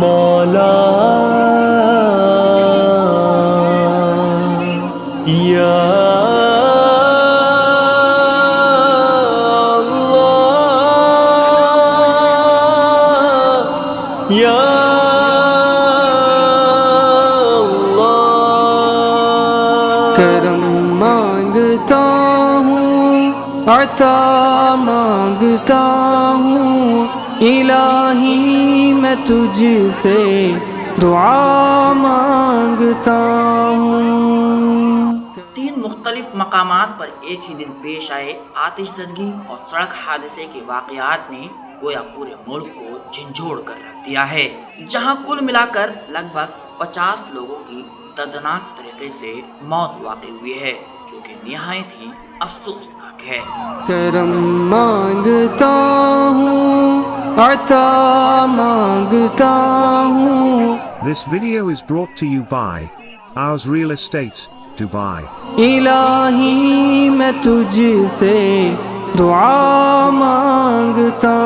مولا یا اللہ یا اللہ. کرم مانگتا ہوں، عطا مانگتا ہوں، الہی میں تجھ سے دعا مانگتا ہوں. 3 مختلف مقامات پر ایک ہی دن پیش آئے آتش زدگی اور سڑک حادثے کے واقعات نے گویا پورے ملک کو جھنجھوڑ کر رکھ دیا ہے، جہاں کل ملا کر لگ بھگ 50 لوگوں کی دردناک طریقے سے موت واقع ہوئی ہے، جو کہ نہایت ہی افسوسناک ہے. کرم مانگتا ہوں، عطا مانگتا ہوں، This video is brought to you by Ours Real Estate, Dubai. الہی میں تجھ سے دعا مانگتا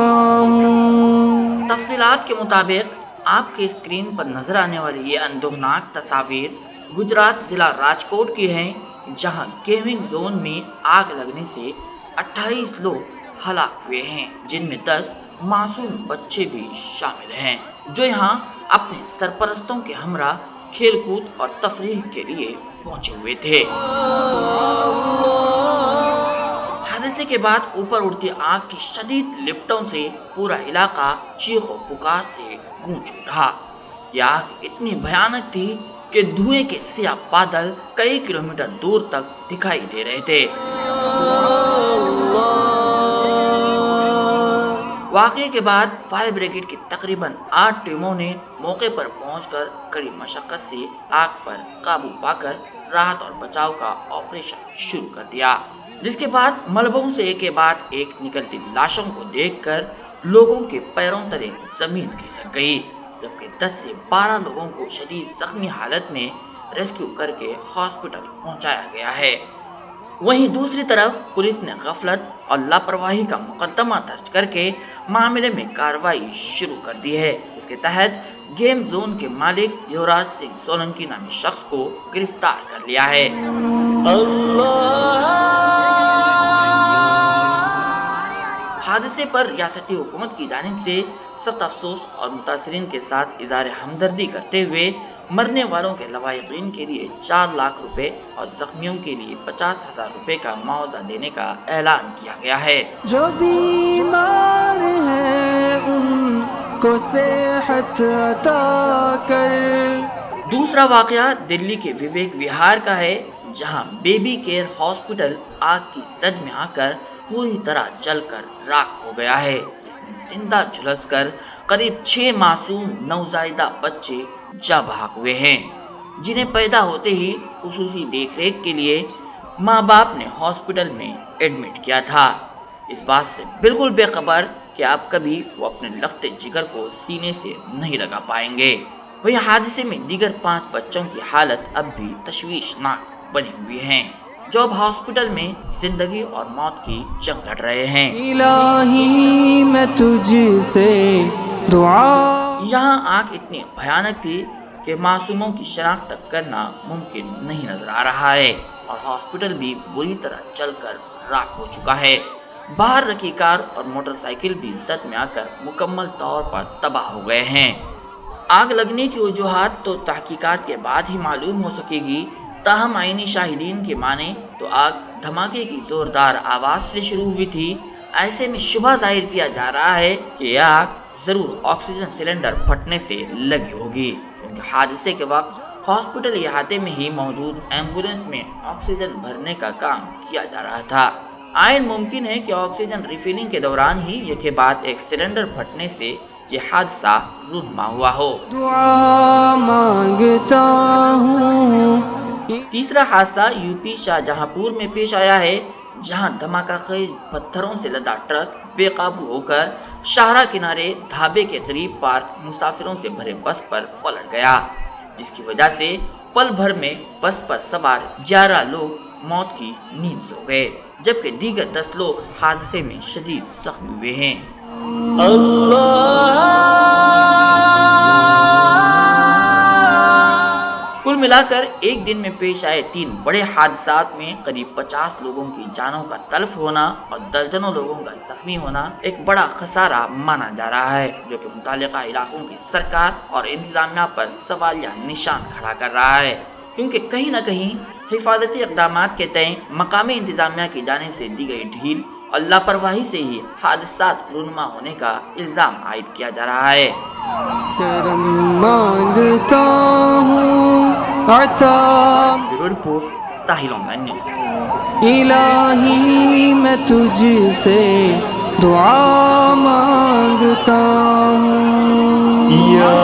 ہوں. تفصیلات کے مطابق آپ کے اسکرین پر نظر آنے والی یہ اندوہناک تصاویر گجرات ضلع راجکوٹ کی ہیں، جہاں گیمنگ زون میں آگ لگنے سے 28 لوگ ہلاک ہوئے ہیں، جن میں 10 معصوم بچے بھی شامل ہیں، جو یہاں اپنے سرپرستوں کے ہمراہ کھیل کود اور تفریح کے لیے پہنچے ہوئے تھے. حادثے کے بعد اوپر اڑتی آگ کی شدید لپٹوں سے پورا علاقہ چیخ و پکار سے گونج اٹھا. یہ آگ اتنی بھیانک تھی کہ دھوئیں کے سیاہ بادل کئی کلومیٹر دور تک دکھائی دے رہے تھے. واقعے کے بعد فائر بریگیڈ کی تقریباً 8 ٹیموں نے موقع پر پہنچ کر کڑی مشقت سے آگ پر قابو پا کر راحت اور بچاؤ کا آپریشن شروع کر دیا، جس کے بعد ملبوں سے ایک کے بعد ایک نکلتی لاشوں کو دیکھ کر لوگوں کے پیروں تلے زمین کھسک گئی، جبکہ 10 سے 12 لوگوں کو شدید زخمی حالت میں ریسکیو کر کے ہاسپٹل پہنچایا گیا ہے. وہیں دوسری طرف پولیس نے غفلت اور لاپرواہی کا مقدمہ درج کر کے معاملے میں کارروائی شروع کر دی ہے. اس کے تحت گیم زون کے مالک یوراج سنگھ سولنکی نامی شخص کو گرفتار کر لیا ہے. حادثے پر ریاستی حکومت کی جانب سے سخت افسوس اور متاثرین کے ساتھ اظہار ہمدردی کرتے ہوئے مرنے والوں کے لواحقین کے لیے 4 لاکھ روپے اور زخمیوں کے لیے 50,000 روپے کا معاوضہ دینے کا اعلان کیا گیا ہے. جو بیمار ہیں ان کو صحت عطا کر. دوسرا واقعہ دلی کے وویک وہار کا ہے، جہاں بیبی کیئر ہاسپٹل آگ کی زد میں آ کر پوری طرح جل کر راکھ ہو گیا ہے، جس میں زندہ جھلس کر قریب 6 معصوم نوزائیدہ بچے جاں بحق ہوئے ہیں، جنہیں پیدا ہوتے ہی خصوصی دیکھ ریکھ کے لیے ماں باپ نے ہاسپٹل میں ایڈمٹ کیا تھا، اس بات سے بالکل بے خبر کہ آپ کبھی وہ اپنے لخت جگر کو سینے سے نہیں لگا پائیں گے. وہی حادثے میں دیگر 5 بچوں کی حالت اب بھی تشویشناک بنی ہوئی ہیں، جو اب ہاسپٹل میں زندگی اور موت کی جنگ لڑ رہے ہیں. الہی میں تجھ سے دعا. یہاں آگ اتنی بھیانک تھی کہ معصوموں کی شناخت تک کرنا ممکن نہیں نظر آ رہا ہے، اور ہاسپٹل بھی بری طرح جل کر راکھ ہو چکا ہے. باہر رکھی کار اور موٹر سائیکل بھی زد میں آ کر مکمل طور پر تباہ ہو گئے ہیں. آگ لگنے کی وجوہات تو تحقیقات کے بعد ہی معلوم ہو سکے گی، تاہم آئینی شاہدین کی مانیں تو آگ دھماکے کی زوردار آواز سے شروع ہوئی تھی. ایسے میں شبہ ظاہر کیا جا رہا ہے کہ یہ آگ ضرور آکسیجن سلنڈر پھٹنے سے لگی ہوگی، کیونکہ حادثے کے وقت ہاسپٹل احاطے میں ہی موجود ایمبولینس میں آکسیجن بھرنے کا کام کیا جا رہا تھا. عین ممکن ہے کہ آکسیجن ریفلنگ کے دوران ہی یہ کے بعد ایک سلنڈر پھٹنے سے یہ حادثہ رونما ہوا ہو. دعا مانگتا ہوں. تیسرا حادثہ یوپی شاہجہاں پور میں پیش آیا ہے، جہاں دھماکہ خیز پتھروں سے لدا ٹرک بے قابو ہو کر شاہراہ کنارے ڈھابے کے قریب پارک مسافروں سے بھرے بس پر پلٹ گیا، جس کی وجہ سے پل بھر میں بس پر سوار 11 لوگ موت کی نیند سو گئے، جبکہ دیگر 10 لوگ حادثے میں شدید زخمی ہوئے ہیں۔ کل ملا کر ایک دن میں پیش آئے 3 بڑے حادثات میں قریب 50 لوگوں کی جانوں کا تلف ہونا اور درجنوں لوگوں کا زخمی ہونا ایک بڑا خسارہ مانا جا رہا ہے، جو کہ متعلقہ علاقوں کی سرکار اور انتظامیہ پر سوالیہ نشان کھڑا کر رہا ہے، کیونکہ کہیں نہ کہیں حفاظتی اقدامات کے تئیں مقامی انتظامیہ کی جانب سے دی گئی ڈھیل اور لاپرواہی سے ہی حادثات رونما ہونے کا الزام عائد کیا جا رہا ہے۔ کرم مانگتا ہوں عطا، bureau report Sahil on line news. الہی میں تجھ سے دعا مانگتا ہوں، یا